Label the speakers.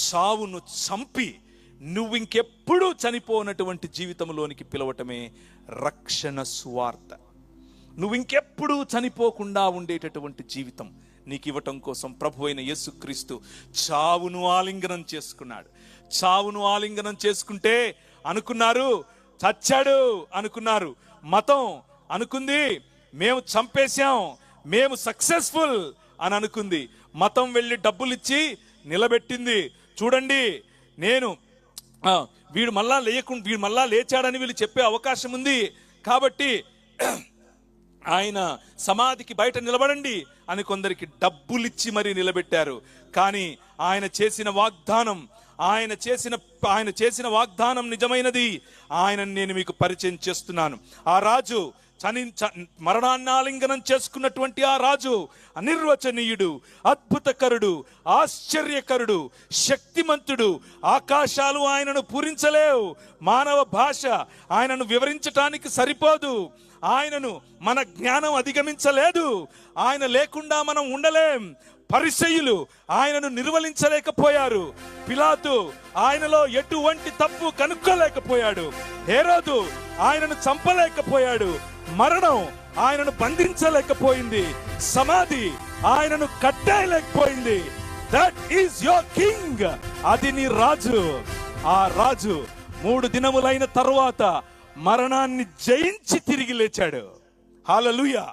Speaker 1: చావును చంపి నువ్వు ఇంకెప్పుడూ చనిపోనటువంటి జీవితంలోనికి పిలవటమే రక్షణ సువార్త. నువ్వు ఇంకెప్పుడూ చనిపోకుండా ఉండేటటువంటి జీవితం నీకు ఇవ్వటం కోసం ప్రభువైన యేసుక్రీస్తు చావును ఆలింగనం చేసుకున్నాడు. చావును ఆలింగనం చేసుకుంటే అనుకున్నారు చచ్చాడు అనుకున్నారు. మతం అనుకుంది మేము చంపేశాం, మేము సక్సెస్ఫుల్ అని అనుకుంది. మతం వెళ్ళి డబ్బులు ఇచ్చి నిలబెట్టింది. చూడండి, వీడు మళ్ళా లేచాడని వీళ్ళు చెప్పే అవకాశం ఉంది కాబట్టి ఆయన సమాధికి బయట నిలబడండి అని కొందరికి డబ్బులిచ్చి మరీ నిలబెట్టారు. కానీ ఆయన చేసిన వాగ్దానం నిజమైనది. ఆయనను నేను మీకు పరిచయం చేస్తున్నాను. ఆ రాజు మరణాన్ని ఆలింగనం చేసుకున్నటువంటి ఆ రాజు అనిర్వచనీయుడు, అద్భుతకరుడు, ఆశ్చర్యకరుడు, శక్తిమంతుడు. ఆకాశాలు ఆయనను పూరించలేవు, మానవ భాష ఆయనను వివరించటానికి సరిపోదు. ఆయనను మన జ్ఞానం అధిగమించలేదు. ఆయన లేకుండా మనం ఉండలేం. పరిసయ్యులు ఆయనను నిర్వహించలేకపోయారు. పిలాతు ఆయనలో ఎటువంటి తప్పు కనుక్కోలేకపోయాడు. హేరోదు ఆయనను చంపలేకపోయాడు. మరణం ఆయనను బంధించలేకపోయింది. సమాధి ఆయనను కట్టేయలేకపోయింది. That is your king. అది నీ రాజు. ఆ రాజు 3 దినములైన తరువాత మరణాన్ని జయించి తిరిగి లేచాడు. హల్లెలూయా.